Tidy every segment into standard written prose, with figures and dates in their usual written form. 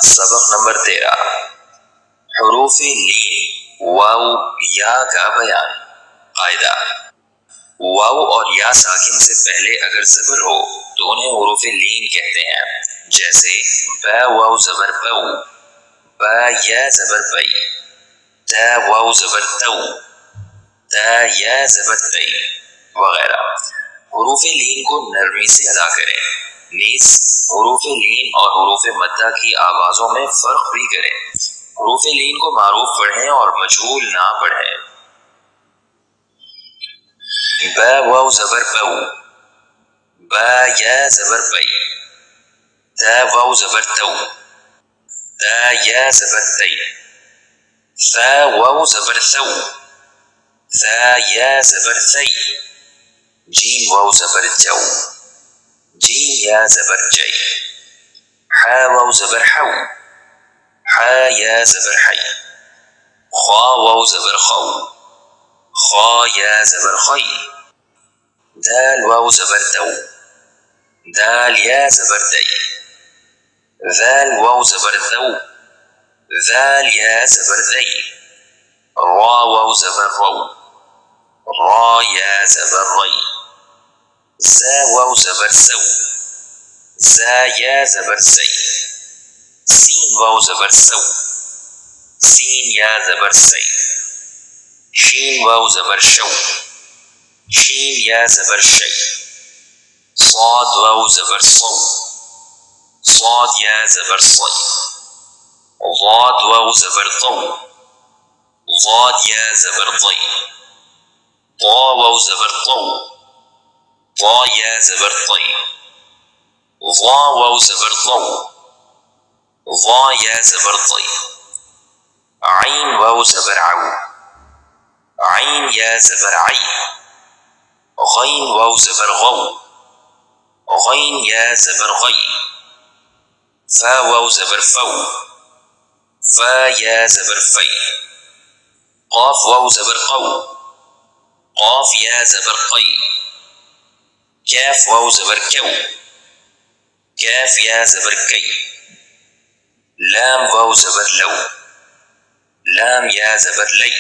سبق نمبر 13 حروف لین واو یا کا بیان۔ قاعدہ: واو اور یا ساکن سے پہلے اگر زبر ہو تو انہیں حروف لین کہتے ہیں، جیسے با واو زبر بو، با یا زبر بئی، تا واو زبر تو، تا یا زبر تی وغیرہ۔ حروف لین کو نرمی سے ادا کریں، نیز حروف لین اور حروف مدہ کی آوازوں میں فرق بھی کریں۔ حروف لین کو معروف پڑھیں اور مجہول نہ پڑھیں۔ با واو زبر بو، با یا زبر بئی، تا واو زبر تو، تا یا زبر تی، ثا واو زبر ثو، ثا یا زبر ثی، جیم واو زبر جو، جیم یا زبر جی، حا واو زبر حو، حا یا زبر حی، خا واو زبر خو، خا یا زبر خی، دال واو زبر دو، دال یا زبر دی، ذال واو زبر ذو، ذال یا زبر ذی، را واو زبر رو، را یا زبر ری، زا واو زبر سو، زا یا زبر سی، سین واو زبر سو، سین یا زبر سی، شین واو زبر شو، شین یا زبر شی، صاد واو زبر صو، صاد یا زبر صی، ضاد واو زبر ضو، ضاد یا زبر ضی، طا واو زبر طو، طا یا زبر طی، ظا واو زبر ضو، ظا یا زبر ضی، عین واو زبر عو، عین یا زبر عی، غین واو زبر غو، غین یا زبر غی، فا واو زبر فو، فا یا زبر فی، قاف واو زبر قو، قاف یا زبر قی، کاف واو زبر کو، کاف یا زبر کی، لام واو زبر لو، لام یا زبر لی،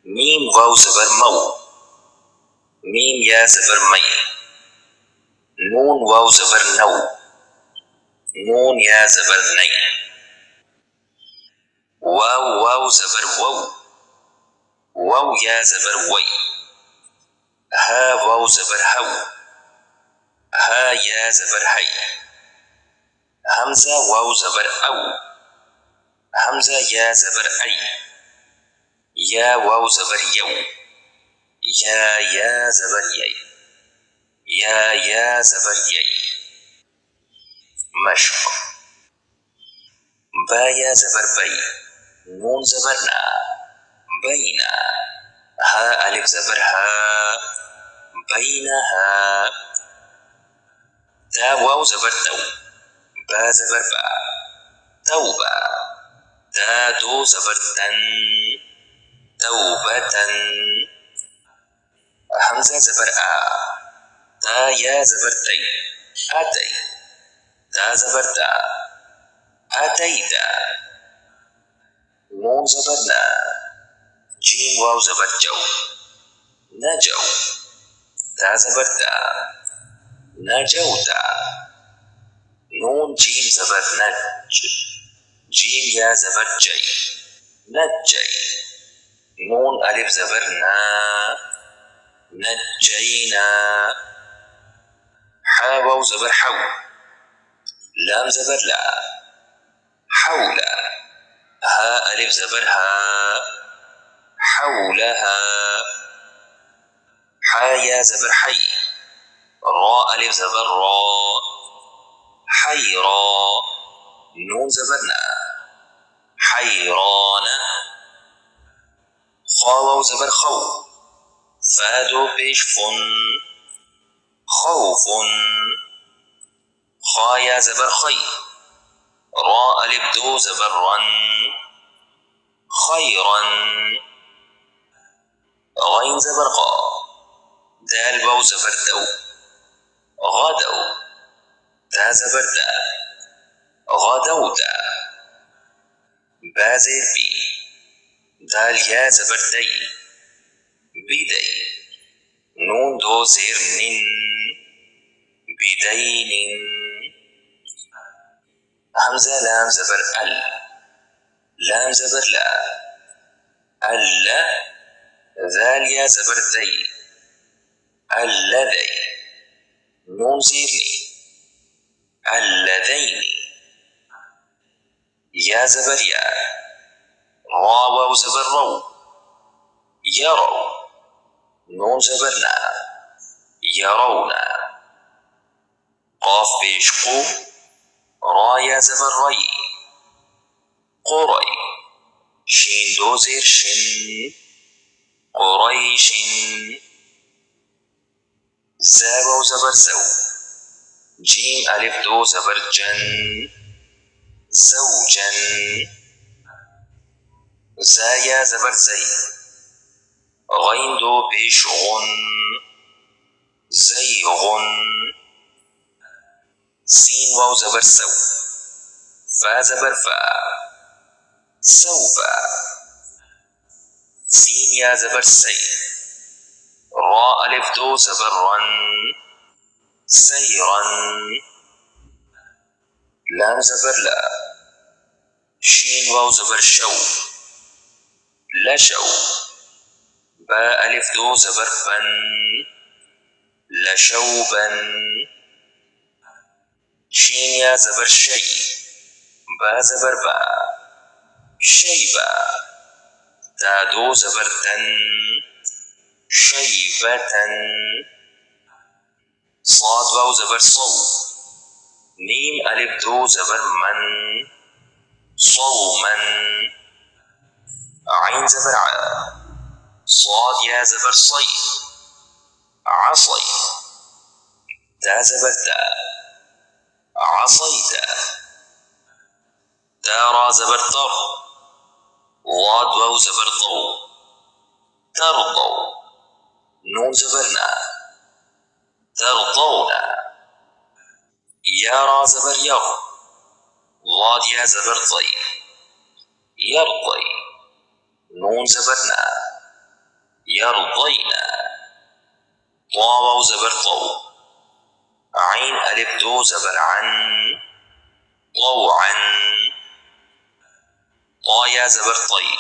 میم واو زبر مو، میم یا زبر می، نون واو زبر نو، نون یا زبر نی، واو واو زبر وو، وو یا زبر وی، ها واو زبر ہو، ہا یا زبر ہی، حمزہ واو زبر او، حمزہ یا زبر ای، یا واو زبر یو، یا زبر یی، یا زبر یی۔ مشق: با یا زبر بئی، نون زبر نا، بینا، ہا الف زبر ہا، بینہا، تا واو زبر تو، با زبر با، توبا، تا دو زبر تن، توبتن، حمزہ زبر آ، تا یا زبر تی، اتی، تا زبر تا، اتیتا، نون زبر نا، جیم واو زبر جو، نجو، تا زبر تا، نجوتا، نون جیم زبر نج، جیم یا زبر جی، نجی، نون الف زبر نا، نجینا، حا واو زبر حو، لام زبر لا، حولا، ها الف زبر ها، حولها، حا یا زبر حی، را الف زبر را، حیرا، نون زبر نا، حیرانا، خا واو زبر خو، فا دو پیش فن، خوفن، خا یا زبر خی، را الف دو زبر رن، خیرن، غین زبر غا، دال واو زبر دو، غدو، تا زبر دا، غدوت. با زیر بی. دال یا زبر دی. بیدی. نون دو زیر نین. بدين. همزة لام زبر ال. لام زبر لا. ال. ذال يا زبر ذي. الذي. نون زيرني. الذين. يا زبر يا. را واو زبر رو. يروا. نون زبرنا. يرون. قاف بيشقو. را يا زبر ري. قري. شين دو زير شن. قريش. زا واو زبر زو. جيم ألف دو زبر جن. زوجا. زايا زبر زي. غين دو بيش غن. زيغ. سين واو زبر سو. فا زبر فا. سوفا. سين يا زبر سي. را ألف دو زبر رن. سيرا. لام زبر لا. شين واو زبر شو. لشو. با ألف دو زبر بن. لشوبا. شين يا زبر شي. با زبر با. شيبا. تا دو زبر تن. شيبة. صاد واو زبر صو. ميم ألف دو زبر من. صوما. عين زبر ع. صاد يا زبر صي. عصي. تا زبر تا. عصيت. تارا زبر طر. ضاد واو زبر ضو. ترضوا. نون زبرنا. ترضون. يا را زبر ير. ضاد يا زبر ضي. يرضي. نون زبرنا. يرضينا. طا واو زبر طو. عين ألف دو زبر عن. طوعا. طا يا زبر طي.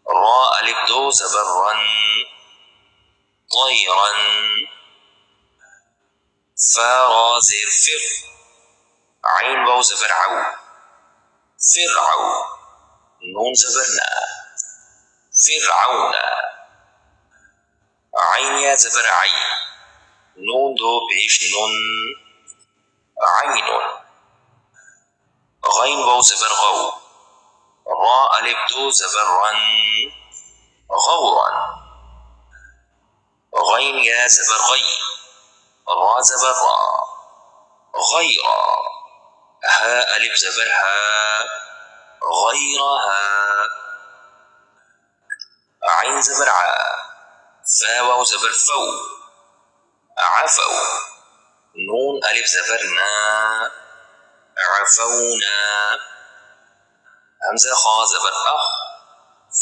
را ألف دو زبر رن. طيرا. فا را زير فر. عين واو زبر عو. فرعو. نون زبرنا. فرعون. عين يا زبر عي. نون دو بيش نون. عين. غين واو زبر غو. را ألف دو زبر رن. غورا. غين يا زبر غي. را زبر را. غيرا. ها ألف زبر ها. غيرها. عين زبر ع. فا واو زبر فو. عفوا. نون ألف زبر نا. عفونا. همزة خا زبر أخ.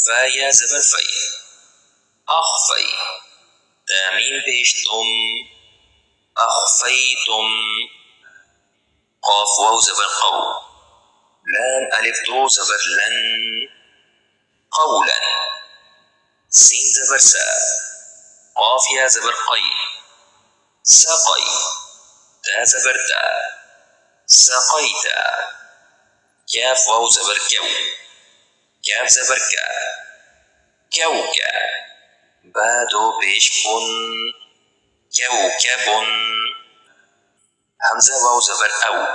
فا يا زبر في. أخفي. تامين بيش تم. أخفيتم. قاف واو زبر قو. لام ألف دو زبر لن. قولا. سين زبر سا. قاف يا زبر قي. سقي. تا زبر تا. سقيتا. كاف واو زبر كو. كاف زبر كا. كوكا. بادو بيش بن. كوكب. همزة واو زبر أو.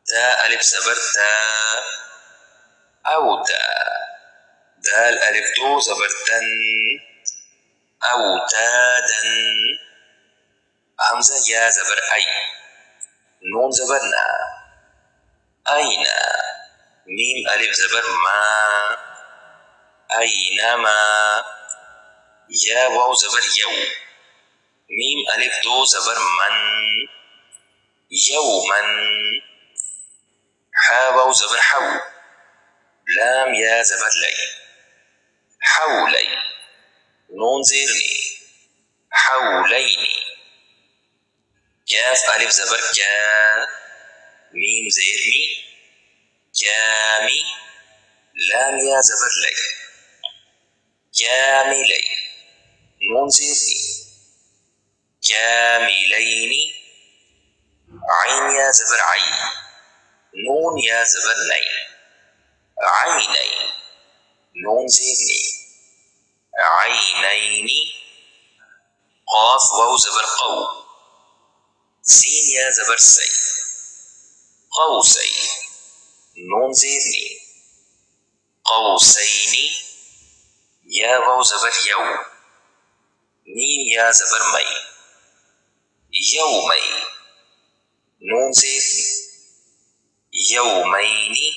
تا ألف زبر تا. أوتا. دال ألف دو زبر تن. أوتادا. همزة يا زبر أي. نون زبرنا. أين. ميم ألف زبر ما. أينما. يا واو زبر يو. ميم ألف دو زبر من. يوما. حا واو زبر حو، لام یا زبر لئی، حولئی، نون زیر نی، حولینی، کیف الف زبر کیا، میم زیر می، کیامی، لام یا زبر لئی، کیاملی، نون زیر نی، کاملینی، عین یا زبر عی، نون یا زبر نئی، عینی، نون زیر نی، عینینی، قاف واو زبر قو، سین یا زبر سی، قوسی، نون زیر نی، قوسینی، یا واو زبر یو، میم یا زبر مئی، یومی، نون زیر نی، یومینی،